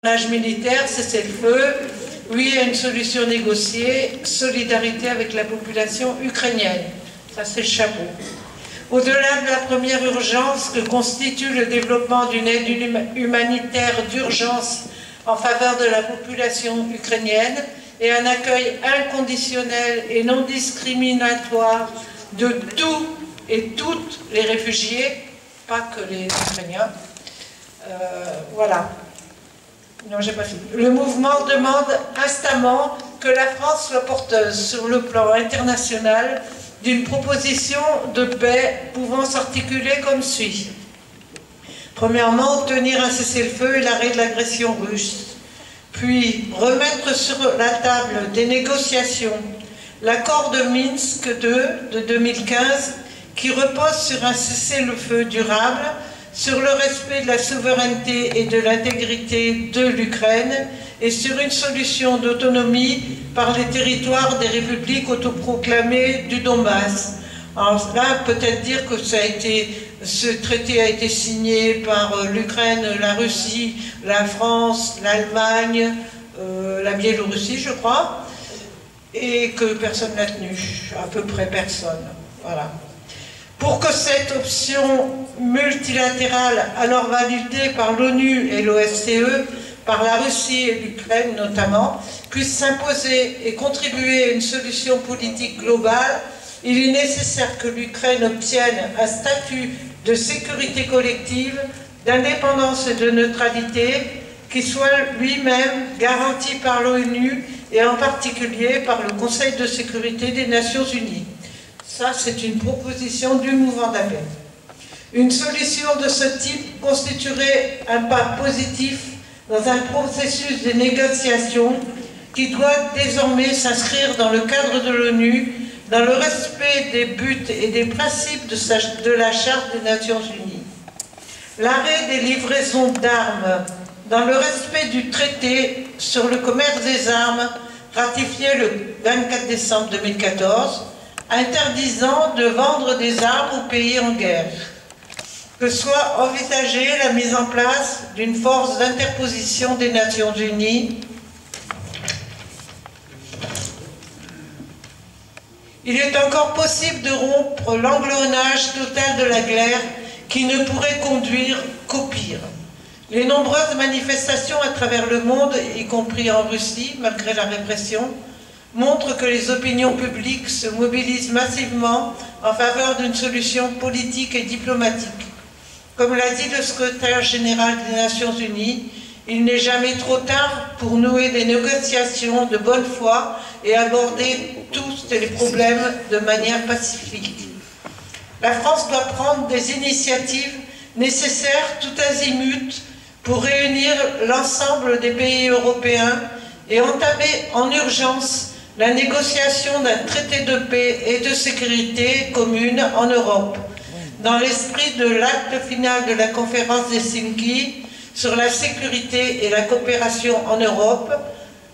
L'âge militaire, cessez-le-feu, oui à une solution négociée, solidarité avec la population ukrainienne. Ça, c'est le chapeau. Au-delà de la première urgence que constitue le développement d'une aide humanitaire d'urgence en faveur de la population ukrainienne et un accueil inconditionnel et non discriminatoire de tous et toutes les réfugiés, pas que les Ukrainiens, voilà. Non, j'ai pas fini. Le mouvement demande instamment que la France soit porteuse sur le plan international d'une proposition de paix pouvant s'articuler comme suit. Premièrement, obtenir un cessez-le-feu et l'arrêt de l'agression russe. Puis, remettre sur la table des négociations l'accord de Minsk II de 2015 qui repose sur un cessez-le-feu durable, sur le respect de la souveraineté et de l'intégrité de l'Ukraine et sur une solution d'autonomie par les territoires des républiques autoproclamées du Donbass. Alors là, peut-être dire que ce traité a été signé par l'Ukraine, la Russie, la France, l'Allemagne, la Biélorussie, je crois, et que personne n'a tenu, à peu près personne. Voilà. Pour que cette option multilatérale, alors validée par l'ONU et l'OSCE, par la Russie et l'Ukraine notamment, puisse s'imposer et contribuer à une solution politique globale, il est nécessaire que l'Ukraine obtienne un statut de sécurité collective, d'indépendance et de neutralité qui soit lui-même garanti par l'ONU et en particulier par le Conseil de sécurité des Nations Unies. Ça, c'est une proposition du mouvement d'appel. Une solution de ce type constituerait un pas positif dans un processus de négociation qui doit désormais s'inscrire dans le cadre de l'ONU, dans le respect des buts et des principes de la Charte des Nations Unies. L'arrêt des livraisons d'armes dans le respect du traité sur le commerce des armes ratifié le 24 décembre 2014, interdisant de vendre des armes aux pays en guerre. Que soit envisagée la mise en place d'une force d'interposition des Nations Unies. Il est encore possible de rompre l'engrenage total de la guerre qui ne pourrait conduire qu'au pire. Les nombreuses manifestations à travers le monde, y compris en Russie, malgré la répression, montre que les opinions publiques se mobilisent massivement en faveur d'une solution politique et diplomatique. Comme l'a dit le secrétaire général des Nations Unies, il n'est jamais trop tard pour nouer des négociations de bonne foi et aborder tous les problèmes de manière pacifique. La France doit prendre des initiatives nécessaires tout azimut pour réunir l'ensemble des pays européens et entamer en urgence la négociation d'un traité de paix et de sécurité commune en Europe, dans l'esprit de l'acte final de la conférence d'Helsinki sur la sécurité et la coopération en Europe,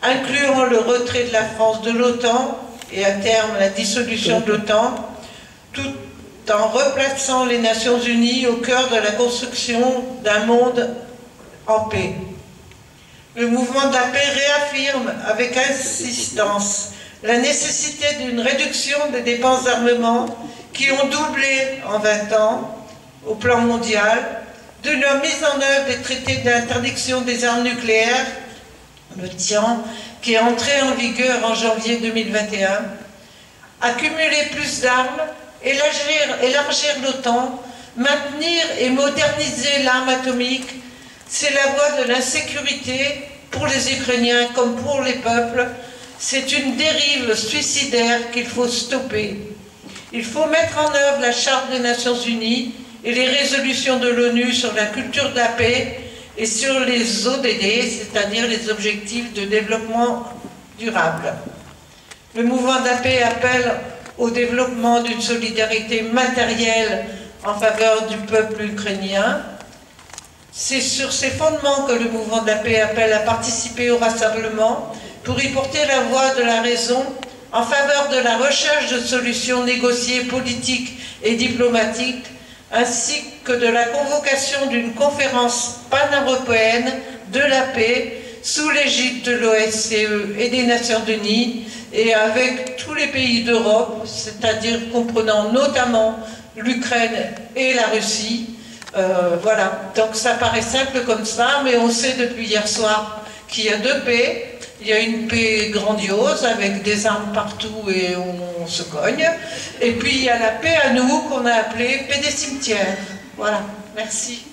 incluant le retrait de la France de l'OTAN et à terme la dissolution de l'OTAN, tout en replaçant les Nations Unies au cœur de la construction d'un monde en paix. Le mouvement de la paix réaffirme avec insistance la nécessité d'une réduction des dépenses d'armement qui ont doublé en 20 ans au plan mondial, de la mise en œuvre des traités d'interdiction des armes nucléaires, le TIAN, qui est entré en vigueur en janvier 2021, accumuler plus d'armes, élargir l'OTAN, maintenir et moderniser l'arme atomique, c'est la voie de l'insécurité pour les Ukrainiens comme pour les peuples. C'est une dérive suicidaire qu'il faut stopper. Il faut mettre en œuvre la Charte des Nations Unies et les résolutions de l'ONU sur la culture de la paix et sur les ODD, c'est-à-dire les objectifs de développement durable. Le mouvement de la paix appelle au développement d'une solidarité matérielle en faveur du peuple ukrainien. C'est sur ces fondements que le mouvement de la paix appelle à participer au rassemblement pour y porter la voix de la raison en faveur de la recherche de solutions négociées politiques et diplomatiques, ainsi que de la convocation d'une conférence pan-européenne de la paix sous l'égide de l'OSCE et des Nations Unies et avec tous les pays d'Europe, c'est-à-dire comprenant notamment l'Ukraine et la Russie. Voilà, donc ça paraît simple comme ça, mais on sait depuis hier soir qu'il y a deux paix. Il y a une paix grandiose avec des armes partout et on se cogne. Et puis il y a la paix à nous qu'on a appelée paix des cimetières. Voilà, merci.